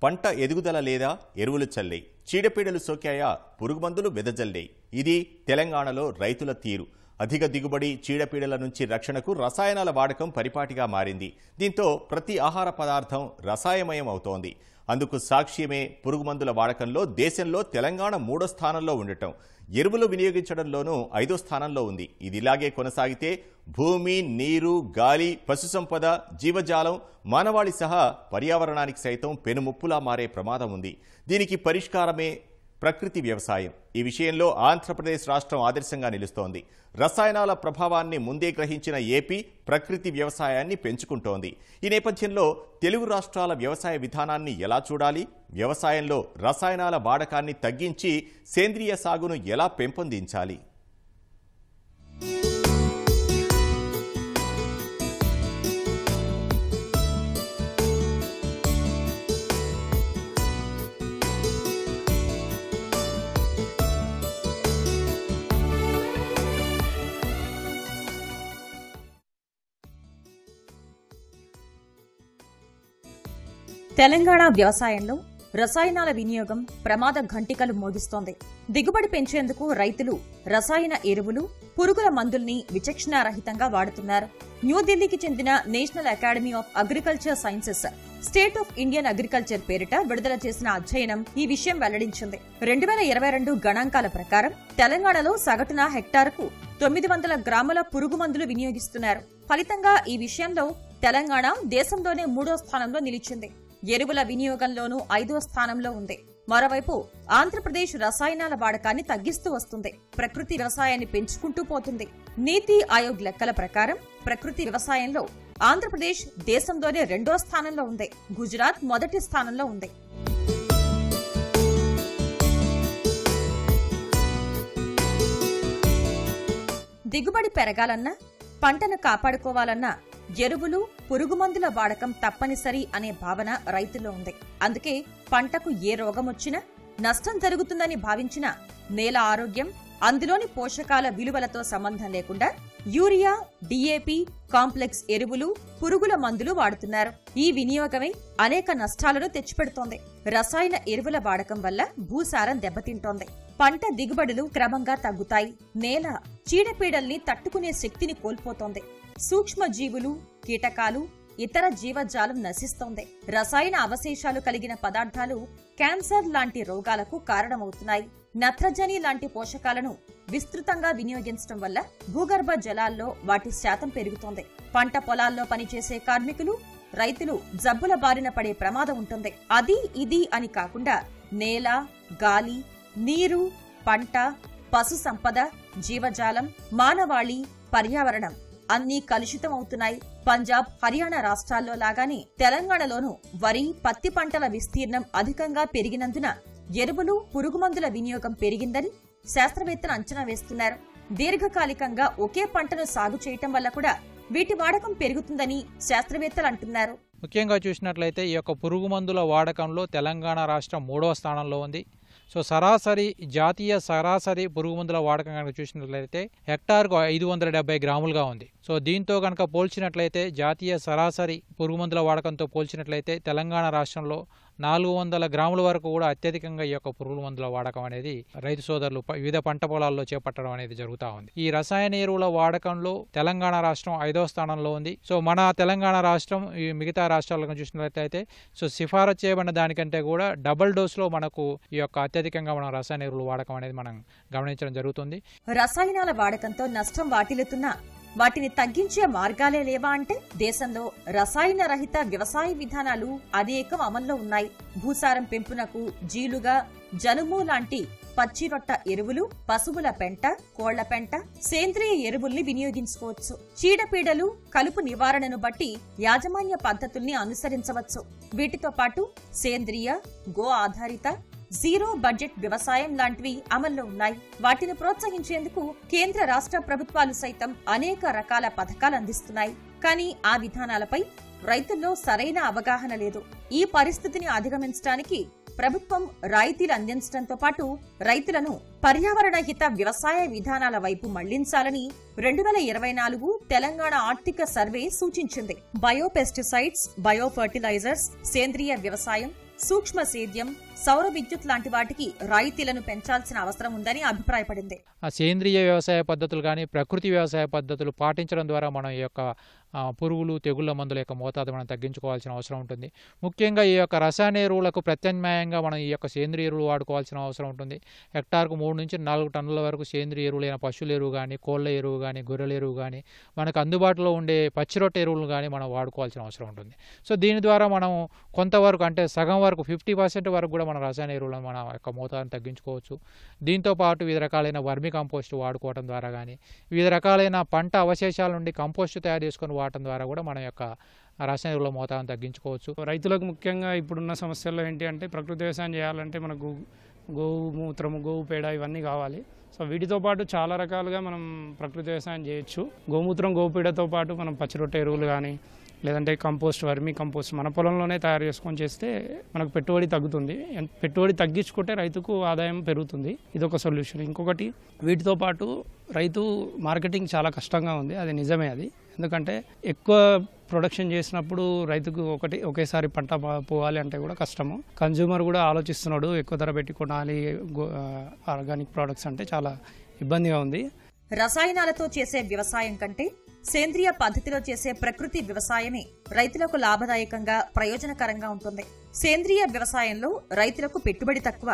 పంట ఎదుగుదల లేదా ఎరువులు చల్లే, చీడపీడలు సోకాయా పురుగుమందులు వెదజల్లే. ఇది తెలంగాణలో రైతుల తీరు. అధిక దిగుబడి, చీడపీడల నుంచి రక్షణకు రసాయనాల వాడకం పరిపాటిగా మారింది. దీంతో ప్రతి ఆహార పదార్థం రసాయమయం అవుతోంది. అందుకు సాక్ష్యమే పురుగుమందుల వాడకంలో దేశంలో తెలంగాణ 3వ స్థానంలో ఉండటం. ఎరువులు వినియోగించడంలోనూ 5వ స్థానంలో ఉంది. ఇది ఇలాగే కొనసాగితే భూమి, నీరు, గాలి, పశుసంపద, జీవజాలం, మానవాళి సహా పర్యావరణానికి సైతం పెనుముప్పులా మారే ప్రమాదం ఉంది. దీనికి పరిష్కారమే ప్రకృతి వ్యవసాయం. ఈ విషయంలో ఆంధ్రప్రదేశ్ రాష్ట్రం ఆదర్శంగా నిలుస్తోంది. రసాయనాల ప్రభావాన్ని ముందే గ్రహించిన ఏపీ ప్రకృతి వ్యవసాయాన్ని పెంచుకుంటోంది. ఈ నేపథ్యంలో తెలుగు రాష్ట్రాల వ్యవసాయ విధానాన్ని ఎలా చూడాలి? వ్యవసాయంలో రసాయనాల వాడకాన్ని తగ్గించి సేంద్రియ సాగును ఎలా పెంపొందించాలి? తెలంగాణ వ్యవసాయంలో రసాయనాల వినియోగం ప్రమాద ఘంటికలు మోగిస్తోంది. దిగుబడి పెంచేందుకు రైతులు రసాయన ఎరువులు, పురుగుల మందుల్ని విచక్షణారహితంగా వాడుతున్నారు. న్యూఢిల్లీకి చెందిన national academy of agriculture sciences state of Indian agriculture పేరిట విడుదల చేసిన అధ్యయనం ఈ విషయం వెల్లడించింది. 2022 గణాంకాల ప్రకారం తెలంగాణలో సగటున హెక్టారుకు 900 గ్రాముల పురుగు మందులు వినియోగిస్తున్నారు. ఫలితంగా ఈ విషయంలో తెలంగాణ దేశంలోనే 3వ స్థానంలో నిలిచింది. ఎరువుల వినియోగంలోనూ 5వ స్థానంలో ఉంది. మరోవైపు ఆంధ్రప్రదేశ్ రసాయనాల వాడకాన్ని తగ్గిస్తూ వస్తుంది. ప్రకృతి వ్యవసాయాన్ని పెంచుకుంటూ పోతుంది. నీతి ఆయోగ్ లెక్కల ప్రకారం ప్రకృతి వ్యవసాయంలో ఆంధ్రప్రదేశ్ దేశంలోనే 2వ స్థానంలో ఉంది. గుజరాత్ మొదటి స్థానంలో ఉంది. దిగుబడి పెరగాలన్నా, పంటను కాపాడుకోవాలన్నా ఎరువులు, పురుగుమందుల వాడకం తప్పనిసరి అనే భావన రైతుల్లో ఉంది. అందుకే పంటకు ఏ రోగమొచ్చినా, నష్టం జరుగుతుందని భావించినా నేల ఆరోగ్యం, అందులోని పోషకాల విలువలతో సంబంధం లేకుండా యూరియా, డీఏపీ, కాంప్లెక్స్ ఎరువులు, పురుగుల మందులు వాడుతున్నారు. ఈ వినియోగమే అనేక నష్టాలను తెచ్చిపెడుతోంది. రసాయన ఎరువుల వాడకం వల్ల భూసారం దెబ్బతింటోంది. పంట దిగుబడులు క్రమంగా తగ్గుతాయి. నేల చీడపీడల్ని తట్టుకునే శక్తిని కోల్పోతోంది. సూక్ష్మ జీవులు, కీటకాలు, ఇతర జీవజాలం నశిస్తోంది. రసాయన అవశేషాలు కలిగిన పదార్థాలు క్యాన్సర్ లాంటి రోగాలకు కారణమవుతున్నాయి. నత్రజని లాంటి పోషకాలను విస్తృతంగా వినియోగించడం వల్ల భూగర్భ జలాల్లో వాటి శాతం పెరుగుతోంది. పంట పొలాల్లో పనిచేసే కార్మికులు, రైతులు జబ్బుల బారిన పడే ప్రమాదం ఉంటుంది. అది ఇది అని కాకుండా నేల, గాలి, నీరు, పంట, పశు సంపద, జీవజాలం, మానవాళి, పర్యావరణం అన్నీ కలుషితం అవుతున్నాయి. పంజాబ్, హర్యానా రాష్ట్రాల్లో లాగానే తెలంగాణలోనూ వరి, పత్తి పంటల విస్తీర్ణం అధికంగా పెరిగినందున ఎరువులు, పురుగుమందుల వినియోగం పెరిగిందని శాస్త్రవేత్తలు అంచనా వేస్తున్నారు. దీర్ఘకాలికంగా ఒకే పంటను సాగు చేయటం వల్ల కూడా వీటి వాడకం పెరుగుతుందని శాస్త్రవేత్తలు అంటున్నారు. ముఖ్యంగా చూసినట్లయితే ఈ యొక్క పురుగు మందుల వాడకంలో తెలంగాణ రాష్ట్రం 3వ స్థానంలో ఉంది. సో జాతీయ సరాసరి పురుగు మందుల వాడకం కనుక చూసినట్లయితే హెక్టార్కు 570 గ్రాములుగా ఉంది. సో దీంతో కనుక పోల్చినట్లయితే జాతీయ సరాసరి పురుగు మందుల వాడకంతో పోల్చినట్లయితే తెలంగాణ రాష్ట్రంలో 400 గ్రాముల వరకు కూడా అత్యధికంగా ఈ యొక్క పురుగుల మందుల వాడకం అనేది రైతు సోదరులు వివిధ పంట పొలాల్లో చేపట్టడం అనేది జరుగుతూ ఉంది. ఈ రసాయన ఎరువుల వాడకంలో తెలంగాణ రాష్ట్రం 5వ స్థానంలో ఉంది. సో మన తెలంగాణ రాష్ట్రం ఈ మిగతా రాష్ట్రాలను చూసినట్లయితే సో సిఫారసు చేయబడిన దానికంటే కూడా డబుల్ డోస్లో మనకు ఈ యొక్క అత్యధికంగా మనం రసాయన ఎరువుల వాడకం అనేది మనం గమనించడం జరుగుతుంది. రసాయనాల వాడకంతో నష్టం వాటిల్లుతున్నా వాటిని తగ్గించే మార్గాలే లేవా అంటే దేశంలో రసాయన రహిత వ్యవసాయ విధానాలు అనేకం అమల్లో ఉన్నాయి. భూసారం పెంపునకు జీలుగా, జనుము లాంటి పచ్చిరొట్ట ఎరువులు, పశువుల పెంట, కోళ్ల పెంట, సేంద్రియ ఎరువుల్ని వినియోగించుకోవచ్చు. చీడపీడలు, కలుపు నివారణను బట్టి యాజమాన్య పద్ధతుల్ని అనుసరించవచ్చు. వీటితో పాటు సేంద్రియ, గో ఆధారిత, జీరో బడ్జెట్ వ్యవసాయం లాంటివి అమల్లో ఉన్నాయి. వాటిని ప్రోత్సహించేందుకు కేంద్ర రాష్ట్ర ప్రభుత్వాలు సైతం అనేక రకాల పథకాలు అందిస్తున్నాయి. కానీ ఆ విధానాలపై రైతుల్లో సరైన అవగాహన లేదు. ఈ పరిస్థితిని అధిగమించడానికి ప్రభుత్వం రాయితీలు అందించడంతో పాటు రైతులను పర్యావరణ హిత వ్యవసాయ విధానాల వైపు మళ్లించాలని 2024 తెలంగాణ ఆర్థిక సర్వే సూచించింది. బయోపెస్టిసైడ్స్, బయోఫర్టిలైజర్స్, సేంద్రియ వ్యవసాయం, సూక్ష్మ సేద్యం, సౌర విద్యుత్ లాంటి వాటికి రాయితీలను పెంచాల్సిన అవసరం ఉందని అభిప్రాయపడింది. ఆ సేంద్రియ వ్యవసాయ పద్ధతులు కానీ ప్రకృతి వ్యవసాయ పద్ధతులు పాటించడం ద్వారా మనం ఈ యొక్క పురుగులు తెగుళ్ల మందుల యొక్క మోతాదు మనం తగ్గించుకోవాల్సిన అవసరం ఉంటుంది. ముఖ్యంగా ఈ యొక్క రసాయన ఎరువులకు ప్రత్యామ్నాయంగా మనం ఈ యొక్క సేంద్రియ ఎరువులు వాడుకోవాల్సిన అవసరం ఉంటుంది. హెక్టార్కు 3 నుంచి 4 టన్నుల వరకు సేంద్రియ ఎరువులైన పశువుల ఎరువు కానీ, కోళ్ల ఎరువు కానీ, గొర్రెల ఎరువు కానీ, మనకు అందుబాటులో ఉండే పచ్చిరొట్టె ఎరువులు కానీ మనం వాడుకోవాల్సిన అవసరం ఉంటుంది. సో దీని ద్వారా మనం కొంతవరకు అంటే సగం వరకు 50% వరకు కూడా మన రసాయన ఎరువులను మన యొక్క మోతాదును తగ్గించుకోవచ్చు. దీంతోపాటు వివిధ రకాలైన వర్మి కంపోస్ట్ వాడుకోవడం ద్వారా కానీ, వివిధ రకాలైన పంట అవశేషాల నుండి కంపోస్ట్ తయారు చేసుకొని వాడటం ద్వారా కూడా మన యొక్క రసాయన ఎరువుల మోతాదును తగ్గించుకోవచ్చు. రైతులకు ముఖ్యంగా ఇప్పుడున్న సమస్యల్లో ఏంటి అంటే ప్రకృతి వ్యవసాయం చేయాలంటే మనకు గోమూత్రము, గోవు పేడ ఇవన్నీ కావాలి. సో వీటితో పాటు చాలా రకాలుగా మనం ప్రకృతి వ్యవసాయం చేయొచ్చు. గోమూత్రం, గోవు పేడతో పాటు మనం పచ్చిరొట్టె ఎరువులు కానీ లేదంటే కంపోస్ట్, వర్మీ కంపోస్ట్ మన పొలంలోనే తయారు చేసుకొని చేస్తే మనకు పెట్టుబడి తగ్గుతుంది. పెట్టుబడి తగ్గించుకుంటే రైతుకు ఆదాయం పెరుగుతుంది. ఇదొక సొల్యూషన్. ఇంకొకటి వీటితో పాటు రైతు మార్కెటింగ్ చాలా కష్టంగా ఉంది. అది నిజమే. అది ఎందుకంటే ఎక్కువ ప్రొడక్షన్ చేసినప్పుడు రైతుకు ఒకేసారి పంట పోవాలి అంటే కూడా కష్టము. కన్జ్యూమర్ కూడా ఆలోచిస్తున్నాడు ఎక్కువ ధర పెట్టి కొనాలి ఆర్గానిక్ ప్రోడక్ట్స్ అంటే చాలా ఇబ్బందిగా ఉంది. రసాయనాలతో చేసే వ్యవసాయం కంటే సేంద్రియ పద్ధతిలో చేసే ప్రకృతి వ్యవసాయమే రైతులకు లాభదాయకంగా, ప్రయోజనకరంగా ఉంటుంది. సేంద్రియ వ్యవసాయంలో రైతులకు పెట్టుబడి తక్కువ,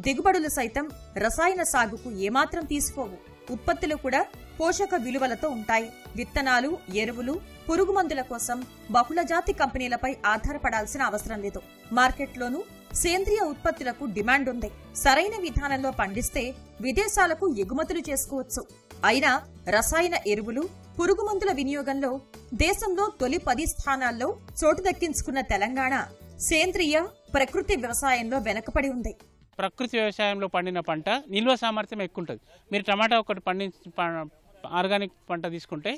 దిగుబడులు సైతం రసాయన సాగుకు ఏమాత్రం తీసుకోవు. ఉత్పత్తులు కూడా పోషక విలువలతో ఉంటాయి. విత్తనాలు, ఎరువులు, పురుగు మందుల కోసం బహుళజాతి కంపెనీలపై ఆధారపడాల్సిన అవసరం లేదు. మార్కెట్లోనూ సేంద్రియ ఉత్పత్తులకు డిమాండ్ ఉంది. సరైన విధానంలో పండిస్తే విదేశాలకు ఎగుమతులు చేసుకోవచ్చు. అయినా రసాయన ఎరువులు, పురుగు మందుల వినియోగంలో దేశంలో తొలి 10 స్థానాల్లో చోటు దక్కించుకున్న తెలంగాణ సేంద్రియ, ప్రకృతి వ్యవసాయంలో వెనకపడి ఉంది. ప్రకృతి వ్యవసాయంలో పండిన పంట నిల్వ సామర్థ్యం ఎక్కువ ఉంటుంది. మీరు టమాటా ఒకటి ఆర్గానిక్ పంట తీసుకుంటే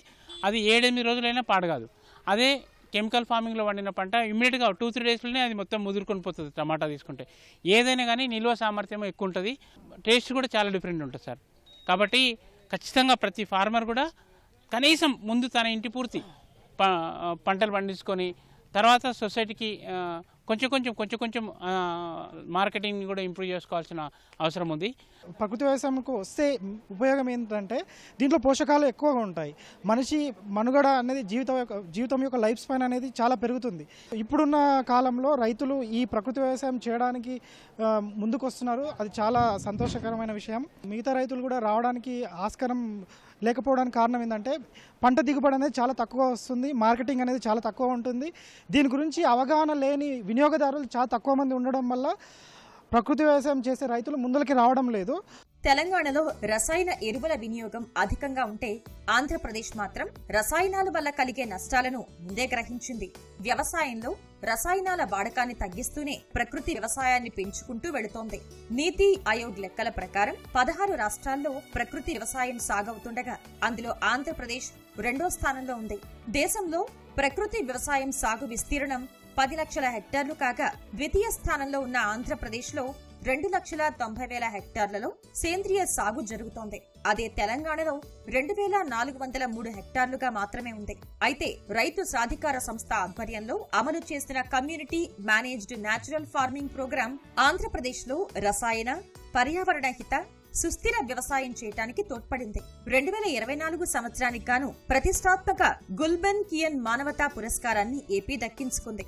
అది 7-8 రోజులైనా పాడగాదు. అదే కెమికల్ ఫార్మింగ్లో పండిన పంట ఇమ్మీడియట్గా 2-3 డేస్లోనే అది మొత్తం ముదురుకొని పోతుంది. టమాటా తీసుకుంటే ఏదైనా కానీ నిల్వ సామర్థ్యం ఎక్కువ ఉంటుంది. టేస్ట్ కూడా చాలా డిఫరెంట్ ఉంటుంది సార్. కాబట్టి ఖచ్చితంగా ప్రతి ఫార్మర్ కూడా కనీసం ముందు తన ఇంటి పూర్తి పంటలు పండించుకొని తర్వాత సొసైటీకి కొంచెం మార్కెటింగ్ కూడా ఇంప్రూవ్ చేసుకోవాల్సిన అవసరం ఉంది. ప్రకృతి వ్యవసాయంకు వస్తే ఉపయోగం ఏంటంటే దీంట్లో పోషకాలు ఎక్కువగా ఉంటాయి. మనిషి మనుగడ అనేది జీవితం యొక్క లైఫ్ స్పాన్ అనేది చాలా పెరుగుతుంది. ఇప్పుడున్న కాలంలో రైతులు ఈ ప్రకృతి వ్యవసాయం చేయడానికి ముందుకు వస్తున్నారు. అది చాలా సంతోషకరమైన విషయం. మిగతా రైతులు కూడా రావడానికి ఆస్కారం లేకపోవడానికి కారణం ఏంటంటే పంట దిగుబడి అనేది చాలా తక్కువ వస్తుంది, మార్కెటింగ్ అనేది చాలా తక్కువ ఉంటుంది. దీని గురించి అవగాహన లేని వినియోగదారులు చాలా తక్కువ మంది ఉండడం వల్ల ప్రకృతి వ్యవసాయం చేసే రైతులు ముందరికి రావడం లేదు. తెలంగాణలో రసాయన ఎరువుల వినియోగం అధికంగా ఉంటే ఆంధ్రప్రదేశ్ మాత్రం రసాయనాల వల్ల కలిగే నష్టాలను ముందే గ్రహించింది. వ్యవసాయంలో రసాయనాల వాడకాన్ని తగ్గిస్తూనే ప్రకృతి వ్యవసాయాన్ని పెంచుకుంటూ వెళుతోంది. నీతి ఆయోగ్ లెక్కల ప్రకారం 16 రాష్ట్రాల్లో ప్రకృతి వ్యవసాయం సాగవుతుండగా అందులో ఆంధ్రప్రదేశ్ 2వ స్థానంలో ఉంది. దేశంలో ప్రకృతి వ్యవసాయం సాగు విస్తీర్ణం 10 లక్షల హెక్టార్లు కాగా ద్వితీయ స్థానంలో ఉన్న ఆంధ్రప్రదేశ్లో 2,90,000 హెక్టార్లలో సేంద్రియ సాగు జరుగుతోంది. అదే తెలంగాణలో 2,403 హెక్టార్లుగా మాత్రమే ఉంది. అయితే రైతు సాధికార సంస్థ ఆధ్వర్యంలో అమలు చేసిన community managed natural farming program ఆంధ్రప్రదేశ్లో రసాయన, పర్యావరణ హిత, సుస్థిర వ్యవసాయం చేయడానికి తోడ్పడింది. 2024 సంవత్సరానికి గాను ప్రతిష్టాత్మక గుల్బెన్ కియన్ మానవతా పురస్కారాన్ని ఏపీ దక్కించుకుంది.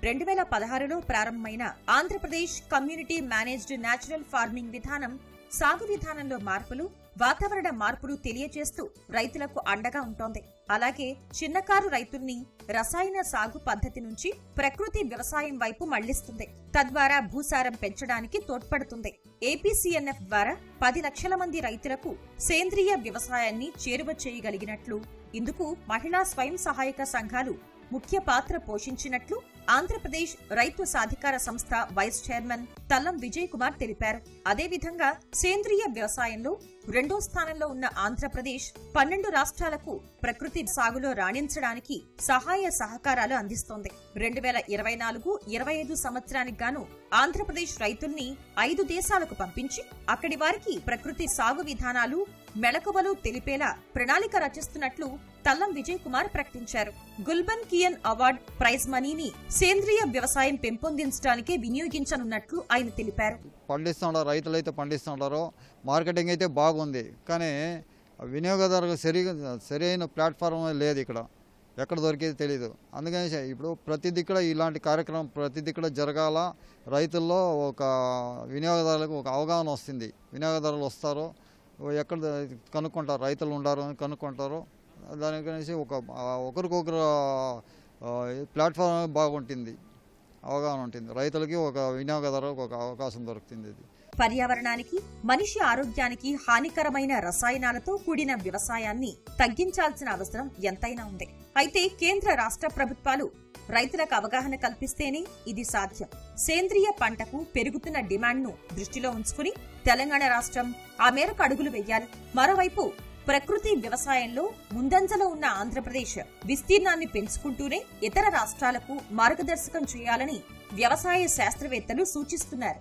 2016లో ప్రారంభమైన Andhra Pradesh community managed natural farming విధానం సాగు విధానంలో మార్పులు, వాతావరణ మార్పులు తెలియజేస్తూ రైతులకు అండగా ఉంటోంది. అలాగే చిన్నకారు రైతుల్ని రసాయన సాగు పద్ధతి నుంచి ప్రకృతి వ్యవసాయం వైపు మళ్లిస్తుంది. తద్వారా భూసారం పెంచడానికి తోడ్పడుతుంది. ఏపీసీఎన్ఎఫ్ ద్వారా 10 లక్షల మంది రైతులకు సేంద్రియ వ్యవసాయాన్ని చేరువ చేయగలిగినట్లు, ఇందుకు మహిళా స్వయం సహాయక సంఘాలు ముఖ్య పాత్ర పోషించినట్లు ఆంధ్రప్రదేశ్ రైతు సాధికార సంస్థ వైస్ చైర్మన్ తల్లం విజయ్ కుమార్ తెలిపారు. అదేవిధంగా సేంద్రియ వ్యవసాయంలో 2వ స్థానంలో ఉన్న ఆంధ్రప్రదేశ్ 12 రాష్ట్రాలకు ప్రకృతి సాగులో రాణించడానికి సహాయ సహకారాలు అందిస్తోంది. 2024-25 సంవత్సరానికి గాను ఆంధ్రప్రదేశ్ రైతుల్ని 5 దేశాలకు పంపించి అక్కడి వారికి ప్రకృతి సాగు విధానాలు, మెళకువలు తెలిపేలా ప్రణాళిక రచిస్తున్నట్లు తల్లం విజయ్ కుమార్ ప్రకటించారు. గుల్బన్ కియన్ అవార్డ్ ప్రైజ్ మనీని సేంద్రియ వ్యవసాయం పెంపొందించడానికే వినియోగించనున్నట్లు ఆయన తెలిపారు. పండిస్తున్నారు, రైతులైతే పండిస్తున్నారు, మార్కెటింగ్ అయితే బాగుంది. కానీ వినియోగదారులకు సరైన ప్లాట్ఫామ్ లేదు, ఇక్కడ ఎక్కడ దొరికేది తెలియదు. అందుకని ఇప్పుడు ప్రతి దిక్కున ఇలాంటి కార్యక్రమం ప్రతి దిక్కున జరగాల. రైతుల్లో ఒక వినియోగదారులకు ఒక అవగాహన వస్తుంది. వినియోగదారులు వస్తారు, ఎక్కడ కనుక్కుంటారు, రైతులు ఉండారు అని కనుక్కుంటారు. దానికనేసి ఒకరికొకరు ప్లాట్ఫామ్ బాగుంటుంది, అవగాహన ఉంటుంది. రైతులకి ఒక వినియోగదారులకు ఒక అవకాశం దొరుకుతుంది. ఇది పర్యావరణానికి, మనిషి ఆరోగ్యానికి హానికరమైన రసాయనాలతో కూడిన వ్యవసాయాన్ని తగ్గించాల్సిన అవసరం ఎంతైనా ఉంది. అయితే కేంద్ర రాష్ట్ర ప్రభుత్వాలు రైతులకు అవగాహన కల్పిస్తేనే ఇది సాధ్యం. సేంద్రియ పంటకు పెరుగుతున్న డిమాండ్ను దృష్టిలో ఉంచుకుని తెలంగాణ రాష్ట్రం ఆ మేరకు అడుగులు వేయాలి. మరోవైపు ప్రకృతి వ్యవసాయంలో ముందంజలో ఉన్న ఆంధ్రప్రదేశ్ విస్తీర్ణాన్ని పెంచుకుంటూనే ఇతర రాష్ట్రాలకు మార్గదర్శకం చేయాలని వ్యవసాయ శాస్త్రవేత్తలు సూచిస్తున్నారు.